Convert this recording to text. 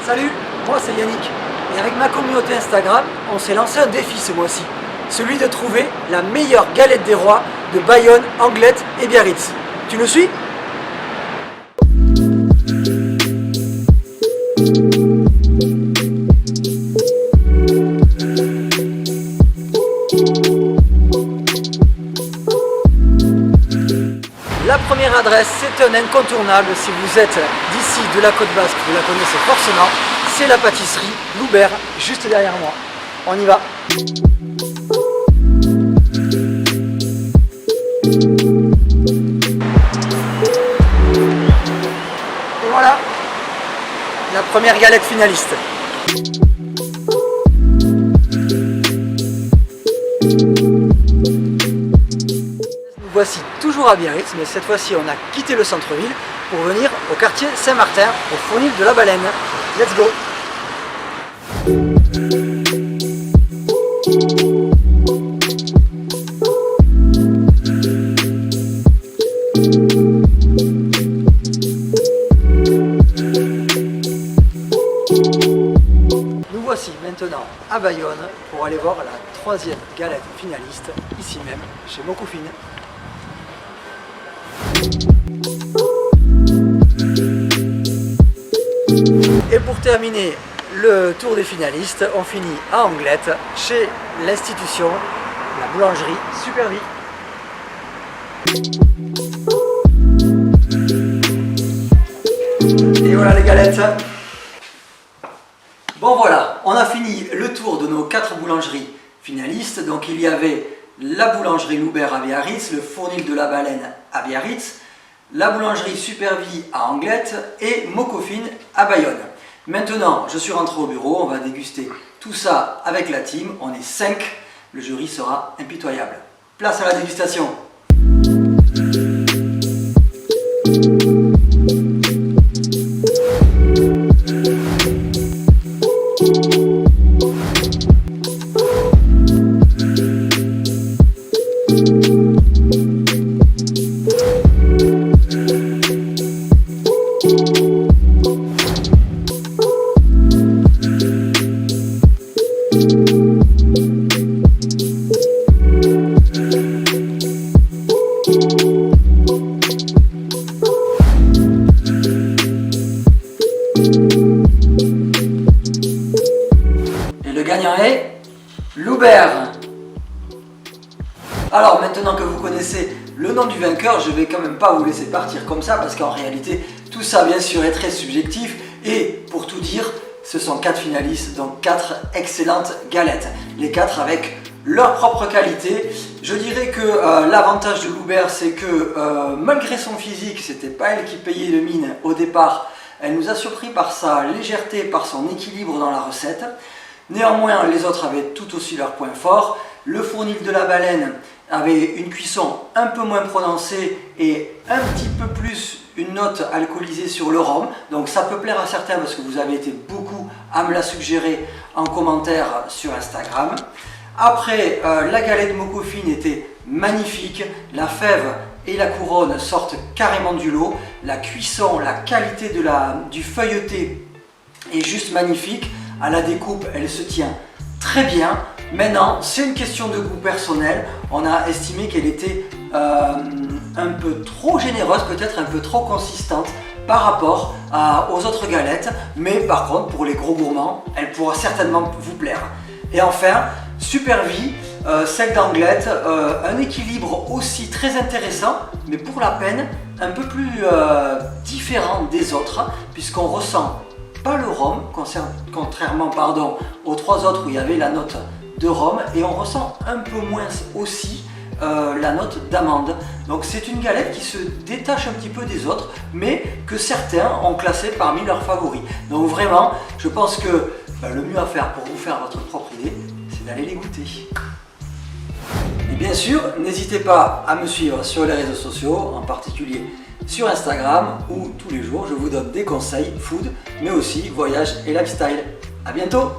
Salut, moi c'est Yannick et avec ma communauté Instagram, on s'est lancé un défi ce mois-ci, celui de trouver la meilleure galette des rois de Bayonne, Anglet et Biarritz. Tu nous suis ? La première adresse, c'est un incontournable si vous êtes d'ici, de la Côte Basque, vous la connaissez forcément, c'est la pâtisserie Loubert, juste derrière moi. On y va. Et voilà, la première galette finaliste. Voici toujours à Biarritz, mais cette fois-ci on a quitté le centre-ville pour venir au quartier Saint-Martin, au Fournil de la Baleine. Let's go! Nous voici maintenant à Bayonne pour aller voir la troisième galette finaliste, ici même, chez Mocoffine. Et pour terminer le tour des finalistes, on finit à Anglet, chez l'institution, la boulangerie Supervie. Et voilà les galettes. Bon voilà, on a fini le tour de nos 4 boulangeries finalistes. Donc il y avait la boulangerie Loubert à Biarritz, le Fournil de la Baleine à Biarritz, la boulangerie Supervie à Anglet et Mocoffine à Bayonne. Maintenant, je suis rentré au bureau, on va déguster tout ça avec la team. On est 5, le jury sera impitoyable. Place à la dégustation. Et le gagnant est Loubert. Alors maintenant que vous connaissez le nom du vainqueur, je vais quand même pas vous laisser partir comme ça parce qu'en réalité tout ça bien sûr est très subjectif et pour tout dire ce sont 4 finalistes, donc 4 excellentes galettes, les 4 avec leur propre qualité. Je dirais que l'avantage de Loubert c'est que malgré son physique, c'était pas elle qui payait le mine au départ, elle nous a surpris par sa légèreté, par son équilibre dans la recette. Néanmoins, les autres avaient tout aussi leurs points forts. Le Fournil de la Baleine avait une cuisson un peu moins prononcée et un petit peu plus une note alcoolisée sur le rhum. Donc ça peut plaire à certains parce que vous avez été beaucoup à me la suggérer en commentaire sur Instagram. Après, la galette Mocoffine était magnifique. La fève et la couronne sortent carrément du lot. La cuisson, la qualité du feuilleté est juste magnifique. À la découpe, elle se tient très bien. Maintenant, c'est une question de goût personnel. On a estimé qu'elle était un peu trop généreuse, peut-être un peu trop consistante par rapport aux autres galettes. Mais par contre, pour les gros gourmands, elle pourra certainement vous plaire. Et enfin, Supervie, celle d'Anglet, un équilibre aussi très intéressant, mais pour la peine un peu plus différent des autres, puisqu'on ressent pas le rhum, contrairement aux 3 autres où il y avait la note de rhum, et on ressent un peu moins aussi la note d'amande. Donc c'est une galette qui se détache un petit peu des autres, mais que certains ont classé parmi leurs favoris. Donc vraiment, je pense que le mieux à faire pour vous faire votre propre idée, c'est d'aller les goûter. Et bien sûr, n'hésitez pas à me suivre sur les réseaux sociaux, en particulier sur Instagram, où tous les jours je vous donne des conseils food, mais aussi voyage et lifestyle. À bientôt!